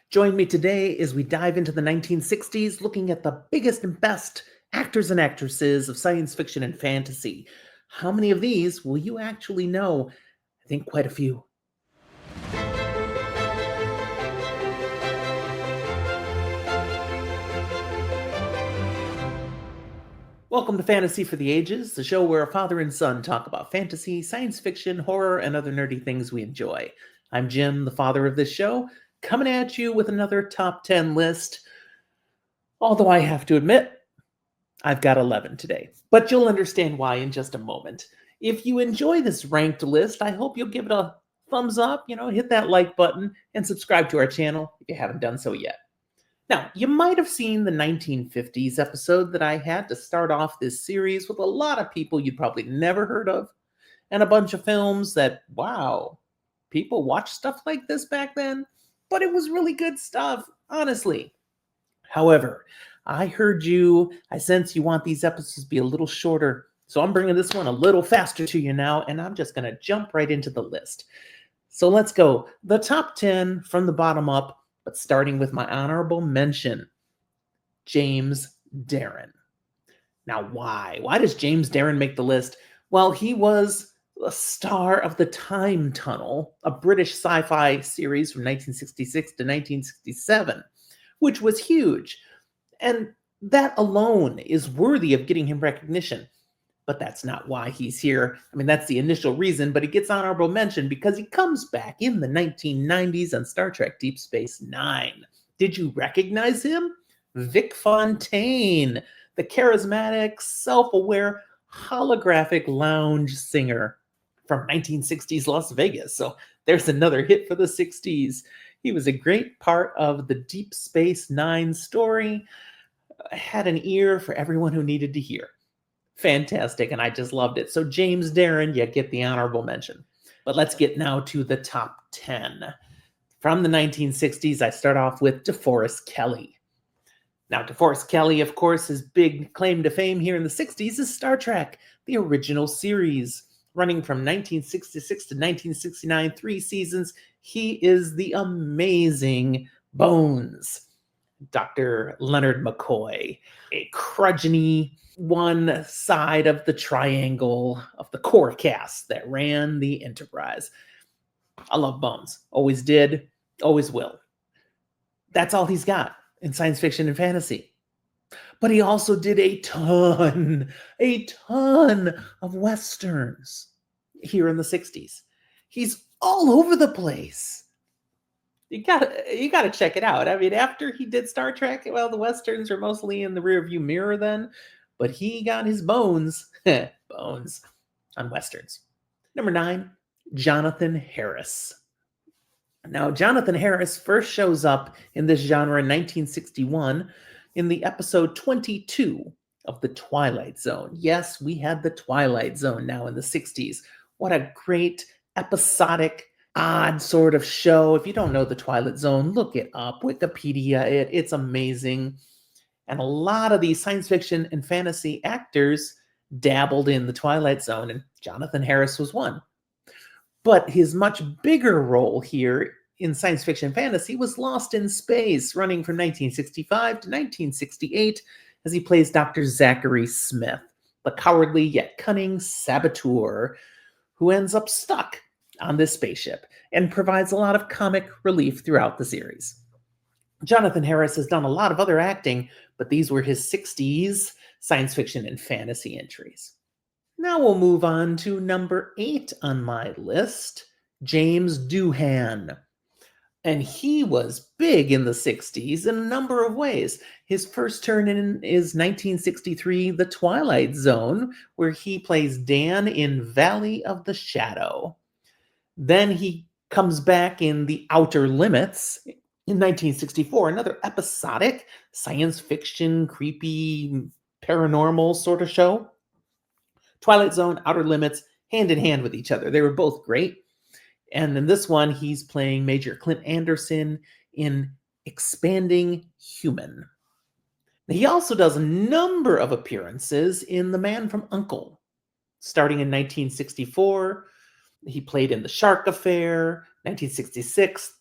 Join me today as we dive into the 1960s, looking at the biggest and best actors and actresses of science fiction and fantasy. How many of these will you actually know? I think quite a few. Welcome to Fantasy for the Ages, the show where a father and son talk about fantasy, science fiction, horror, and other nerdy things we enjoy. I'm Jim, the father of this show, coming at you with another top 10 list. Although I have to admit, I've got 11 today, but you'll understand why in just a moment. If you enjoy this ranked list, I hope you'll give it a thumbs up, hit that like button, and subscribe to our channel if you haven't done so yet. Now, you might have seen the 1950s episode that I had to start off this series with a lot of people you'd probably never heard of, and a bunch of films that, wow, people watched stuff like this back then, but it was really good stuff, honestly. However, I heard you, I sense you want these episodes to be a little shorter, so I'm bringing this one a little faster to you now, and I'm just going to jump right into the list. So let's go. The top 10 from the bottom up, but starting with my honorable mention, James Darren. Now, why? Why does James Darren make the list? Well, he was the star of The Time Tunnel, a British sci-fi series from 1966 to 1967, which was huge. And that alone is worthy of getting him recognition. But that's not why he's here. I mean, that's the initial reason, but he gets honorable mention because he comes back in the 1990s on Star Trek Deep Space Nine. Did you recognize him? Vic Fontaine, the charismatic, self-aware, holographic lounge singer from 1960s Las Vegas. So there's another hit for the 60s. He was a great part of the Deep Space Nine story, had an ear for everyone who needed to hear. Fantastic, and I just loved it. So James Darren, you get the honorable mention. But let's get now to the top 10. From the 1960s, I start off with DeForest Kelley. Now, DeForest Kelley, of course, his big claim to fame here in the 60s is Star Trek, the original series. Running from 1966 to 1969, 3 seasons, he is the amazing Bones. Dr. Leonard McCoy, a crudgeony one side of the triangle of the core cast that ran the Enterprise. I love Bones. Always did, always will. That's all he's got in science fiction and fantasy. But he also did a ton of Westerns here in the 60s. He's all over the place. You gotta check it out. I mean, after he did Star Trek, well, the Westerns are mostly in the rearview mirror then, but he got his bones on Westerns. Number 9, Jonathan Harris. Now, Jonathan Harris first shows up in this genre in 1961 in the episode 22 of The Twilight Zone. Yes, we had The Twilight Zone now in the 60s. What a great episodic odd sort of show. If you don't know The Twilight Zone, look it up. Wikipedia it. It's amazing. And a lot of these science fiction and fantasy actors dabbled in The Twilight Zone, and Jonathan Harris was one. But his much bigger role here in science fiction fantasy was Lost in Space, running from 1965 to 1968, as he plays Dr. Zachary Smith, the cowardly yet cunning saboteur who ends up stuck on this spaceship and provides a lot of comic relief throughout the series. Jonathan Harris has done a lot of other acting, but these were his 60s science fiction and fantasy entries. Now we'll move on to number 8 on my list, James Doohan. And he was big in the 60s in a number of ways. His first turn in is 1963, The Twilight Zone, where he plays Dan in Valley of the Shadow. Then he comes back in The Outer Limits in 1964, another episodic science fiction, creepy, paranormal sort of show. Twilight Zone, Outer Limits, hand in hand with each other. They were both great. And in this one, he's playing Major Clint Anderson in Expanding Human. He also does a number of appearances in The Man from U.N.C.L.E. Starting in 1964, he played in The Shark Affair, 1966,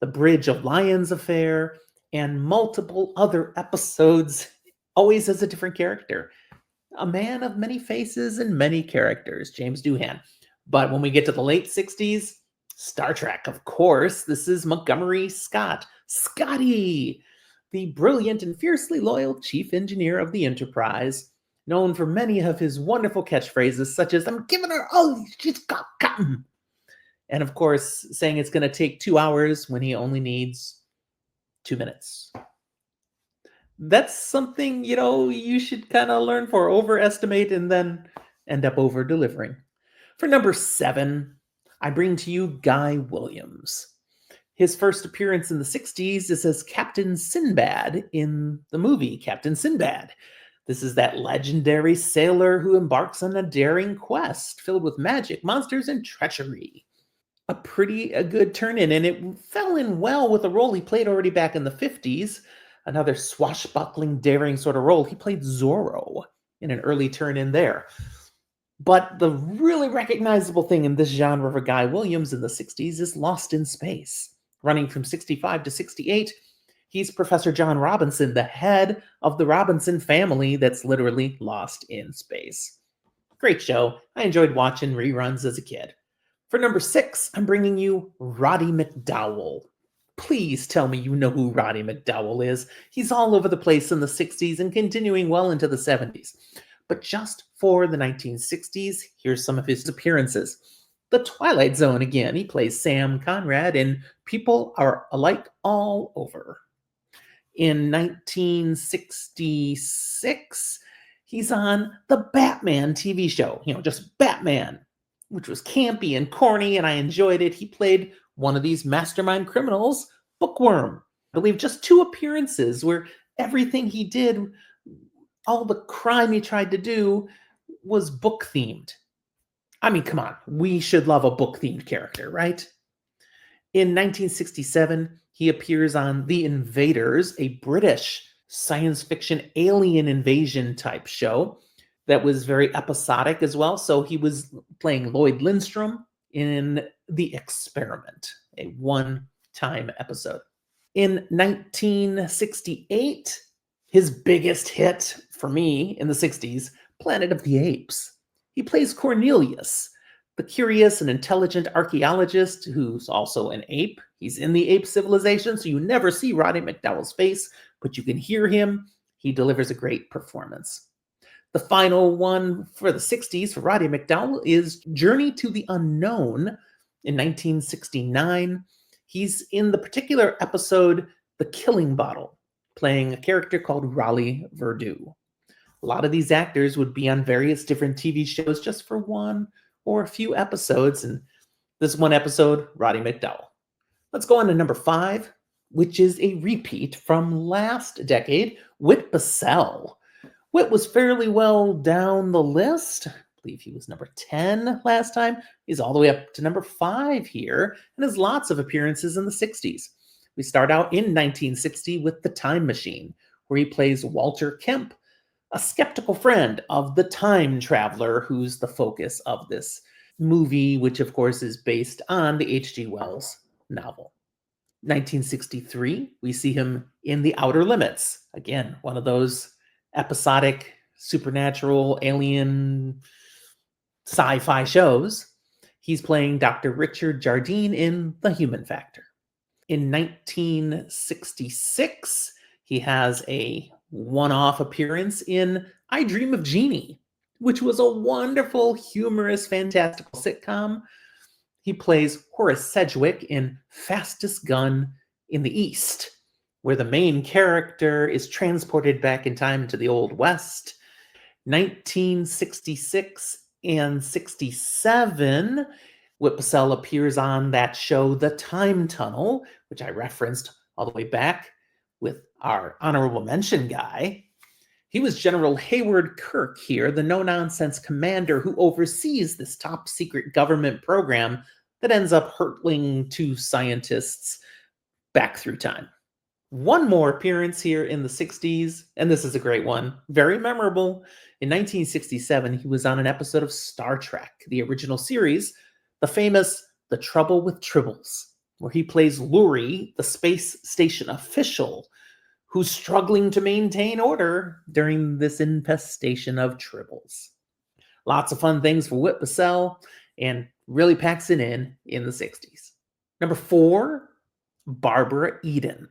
The Bridge of Lions affair, and multiple other episodes, always as a different character. A man of many faces and many characters, James Doohan. But when we get to the late 60s, Star Trek, of course. This is Montgomery Scott. Scotty, the brilliant and fiercely loyal chief engineer of the Enterprise, known for many of his wonderful catchphrases, such as, I'm giving her all she's got cotton. And of course, saying it's going to take 2 hours when he only needs 2 minutes. That's something, you should kind of learn for overestimate and then end up over delivering. For number 7, I bring to you Guy Williams. His first appearance in the 60s is as Captain Sinbad in the movie Captain Sinbad. This is that legendary sailor who embarks on a daring quest filled with magic, monsters, and treachery. A good turn in, and it fell in well with a role he played already back in the 50s. Another swashbuckling, daring sort of role. He played Zorro in an early turn in there. But the really recognizable thing in this genre for Guy Williams in the 60s is Lost in Space. Running from 65 to 68, he's Professor John Robinson, the head of the Robinson family that's literally lost in space. Great show. I enjoyed watching reruns as a kid. For number 6, I'm bringing you Roddy McDowall. Please tell me you know who Roddy McDowall is. He's all over the place in the 60s and continuing well into the 70s. But just for the 1960s, here's some of his appearances. The Twilight Zone again. He plays Sam Conrad in People Are Alike All Over. In 1966, he's on the Batman TV show. Just Batman, which was campy and corny, and I enjoyed it. He played one of these mastermind criminals, Bookworm. I believe just 2 appearances where everything he did, all the crime he tried to do, was book-themed. I mean, come on. We should love a book-themed character, right? In 1967, he appears on The Invaders, a British science fiction alien invasion type show that was very episodic as well. So he was playing Lloyd Lindstrom in The Experiment, a one-time episode. In 1968, his biggest hit for me in the 60s, Planet of the Apes. He plays Cornelius, the curious and intelligent archaeologist who's also an ape. He's in the ape civilization, so you never see Roddy McDowall's face, but you can hear him. He delivers a great performance. The final one for the 60s for Roddy McDowall is Journey to the Unknown in 1969. He's in the particular episode The Killing Bottle, playing a character called Raleigh Verdue. A lot of these actors would be on various different TV shows just for one or a few episodes, and this one episode, Roddy McDowall. Let's go on to number 5, which is a repeat from last decade, Whit Bissell. Whit was fairly well down the list. I believe he was number 10 last time. He's all the way up to number 5 here, and has lots of appearances in the 60s. We start out in 1960 with The Time Machine, where he plays Walter Kemp, a skeptical friend of the time traveler who's the focus of this movie, which of course is based on the H.G. Wells novel. 1963, we see him in The Outer Limits. Again, one of those episodic, supernatural, alien, sci-fi shows. He's playing Dr. Richard Jardine in The Human Factor. In 1966, he has a one-off appearance in I Dream of Jeannie, which was a wonderful, humorous, fantastical sitcom. He plays Horace Sedgwick in Fastest Gun in the East, where the main character is transported back in time to the Old West. 1966 and 67, Whit Bissell appears on that show, The Time Tunnel, which I referenced all the way back with our honorable mention guy. He was General Hayward Kirk here, the no-nonsense commander who oversees this top-secret government program that ends up hurtling 2 scientists back through time. One more appearance here in the 60s, and this is a great one, very memorable. In 1967, he was on an episode of Star Trek, the original series, the famous The Trouble with Tribbles. where he plays Luri, the space station official, who's struggling to maintain order during this infestation of tribbles. Lots of fun things for Whit Bissell, and really packs it in the 60s. Number 4, Barbara Eden.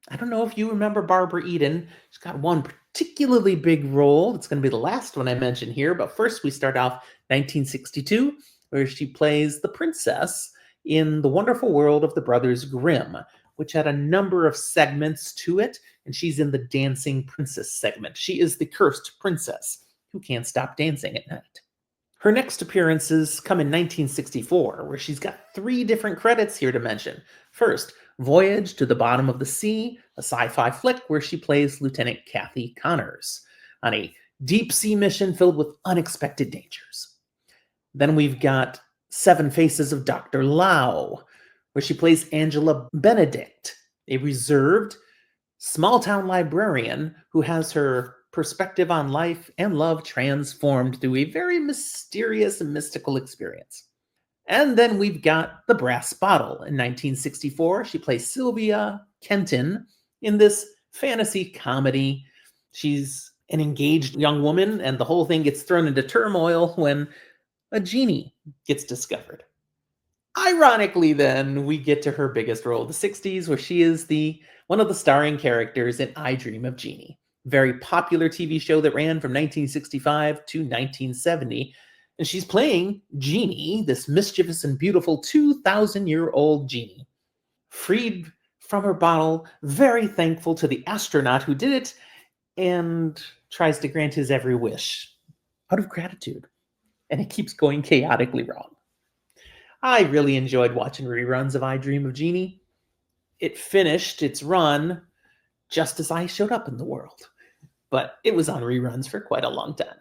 I don't know if you remember Barbara Eden. She's got one particularly big role. It's going to be the last one I mention here, but first we start off 1962, where she plays the princess in The Wonderful World of the Brothers Grimm, which had a number of segments to it, and she's in the Dancing Princess segment. She is the cursed princess who can't stop dancing at night. Her next appearances come in 1964, where she's got 3 different credits here to mention. First, Voyage to the Bottom of the Sea, a sci-fi flick where she plays Lieutenant Kathy Connors on a deep sea mission filled with unexpected dangers. Then we've got Seven Faces of Dr. Lau, where she plays Angela Benedict, a reserved, small-town librarian who has her perspective on life and love transformed through a very mysterious and mystical experience. And then we've got The Brass Bottle. In 1964, she plays Sylvia Kenton in this fantasy comedy. She's an engaged young woman, and the whole thing gets thrown into turmoil when a genie gets discovered. Ironically, then, we get to her biggest role of the 60s, where she is one of the starring characters in I Dream of Jeannie, a very popular TV show that ran from 1965 to 1970. And she's playing Jeannie, this mischievous and beautiful 2,000-year-old genie, freed from her bottle, very thankful to the astronaut who did it, and tries to grant his every wish out of gratitude. And it keeps going chaotically wrong. I really enjoyed watching reruns of I Dream of Jeannie. It finished its run just as I showed up in the world, but it was on reruns for quite a long time.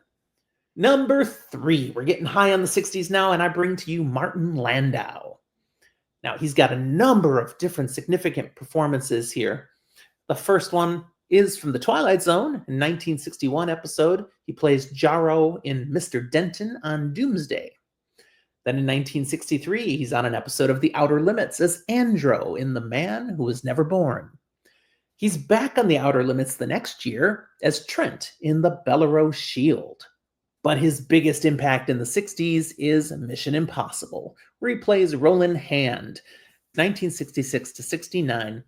Number 3, we're getting high on the 60s now, and I bring to you Martin Landau. Now, he's got a number of different significant performances here. The first one is from The Twilight Zone, in 1961 episode. He plays Jarro in Mr. Denton on Doomsday. Then in 1963, he's on an episode of The Outer Limits as Andro in The Man Who Was Never Born. He's back on The Outer Limits the next year as Trent in The Bellerose Shield. But his biggest impact in the 60s is Mission Impossible, where he plays Roland Hand. 1966 to 69,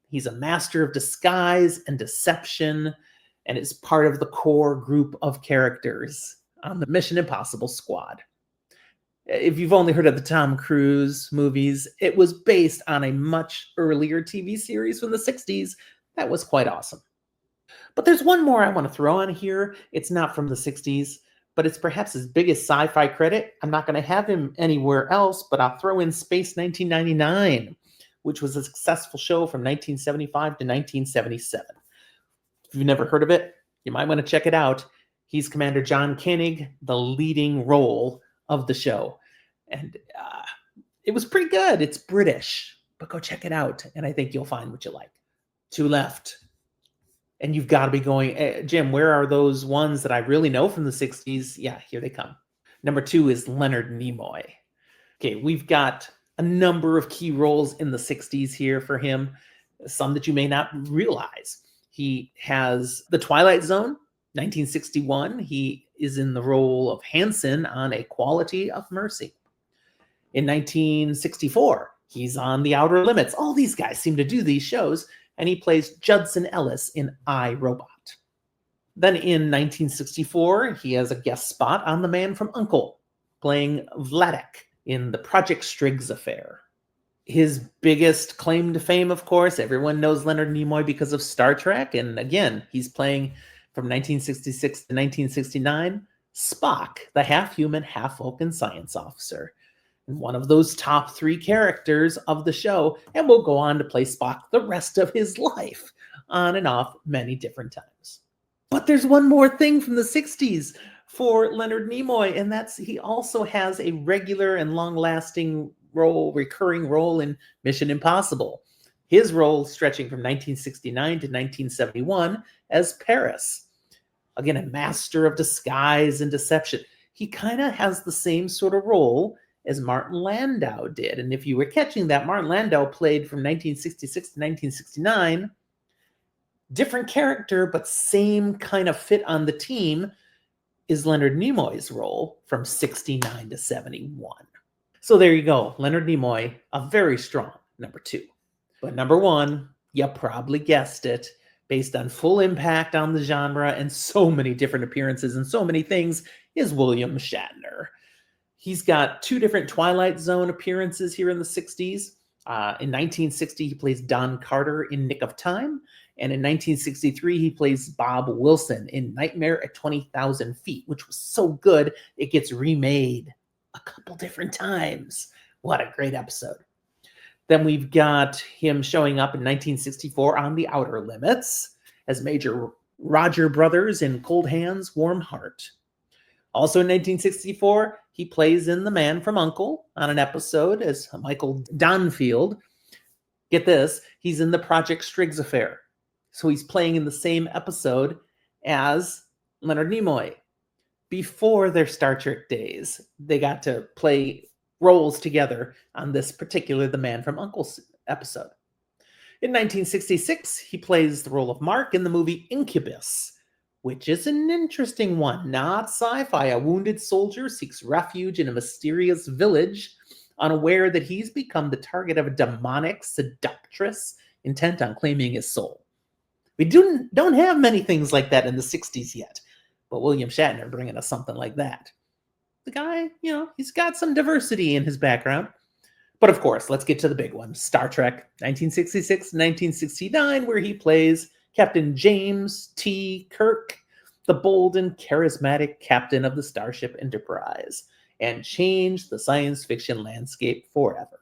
he's a master of disguise and deception, and is part of the core group of characters on the Mission Impossible squad. If you've only heard of the Tom Cruise movies, it was based on a much earlier TV series from the 60s that was quite awesome. But there's one more I want to throw on here. It's not from the 60s, but it's perhaps his biggest sci-fi credit. I'm not going to have him anywhere else, but I'll throw in Space 1999, which was a successful show from 1975 to 1977. If you've never heard of it, you might want to check it out. He's Commander John Koenig, the leading role of the show. And it was pretty good. It's British, but go check it out, and I think you'll find what you like. 2 left. And you've got to be going, Jim, where are those ones that I really know from the 60s? Yeah, here they come. Number 2 is Leonard Nimoy. Okay, we've got a number of key roles in the 60s here for him, some that you may not realize. He has The Twilight Zone, 1961. He is in the role of Hanson on A Quality of Mercy. In 1964, he's on The Outer Limits. All these guys seem to do these shows, and he plays Judson Ellis in I, Robot. Then in 1964, he has a guest spot on The Man from U.N.C.L.E., playing Vladek in The Project Striggs Affair. His biggest claim to fame, of course, everyone knows Leonard Nimoy because of Star Trek, and again, he's playing from 1966 to 1969, Spock, the half-human, half-Vulcan science officer. And one of those top 3 characters of the show, and will go on to play Spock the rest of his life, on and off many different times. But there's one more thing from the 60s for Leonard Nimoy, and that's he also has a regular and long-lasting role, recurring role in Mission Impossible. His role stretching from 1969 to 1971 as Paris. Again, a master of disguise and deception. He kind of has the same sort of role as Martin Landau did. And if you were catching that, Martin Landau played from 1966 to 1969. Different character, but same kind of fit on the team is Leonard Nimoy's role from 69 to 71. So there you go. Leonard Nimoy, a very strong number 2. But number 1, you probably guessed it, based on full impact on the genre and so many different appearances and so many things, is William Shatner. He's got 2 different Twilight Zone appearances here in the 60s. In 1960, he plays Don Carter in Nick of Time. And in 1963, he plays Bob Wilson in Nightmare at 20,000 Feet, which was so good, it gets remade a couple different times. What a great episode. Then we've got him showing up in 1964 on The Outer Limits as Major Roger Brothers in Cold Hands, Warm Heart. Also in 1964, he plays in The Man from U.N.C.L.E. on an episode as Michael Donfield. Get this, he's in the Project Striggs Affair. So he's playing in the same episode as Leonard Nimoy. Before their Star Trek days, they got to play roles together on this particular The Man from U.N.C.L.E. episode. In 1966, he plays the role of Mark in the movie Incubus, which is an interesting one. Not sci-fi. A wounded soldier seeks refuge in a mysterious village, unaware that he's become the target of a demonic seductress intent on claiming his soul. We don't have many things like that in the 60s yet, but William Shatner bringing us something like that. The guy, he's got some diversity in his background. But of course, let's get to the big one. Star Trek 1966-1969, where he plays Captain James T. Kirk, the bold and charismatic captain of the Starship Enterprise, and changed the science fiction landscape forever.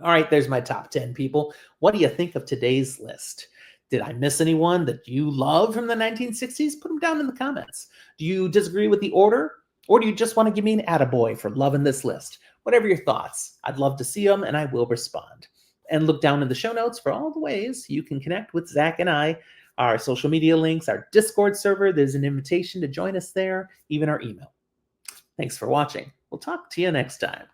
All right, there's my top 10 people. What do you think of today's list? Did I miss anyone that you love from the 1960s? Put them down in the comments. Do you disagree with the order? Or do you just want to give me an attaboy for loving this list? Whatever your thoughts, I'd love to see them and I will respond. And look down in the show notes for all the ways you can connect with Zach and I, our social media links, our Discord server. There's an invitation to join us there, even our email. Thanks for watching. We'll talk to you next time.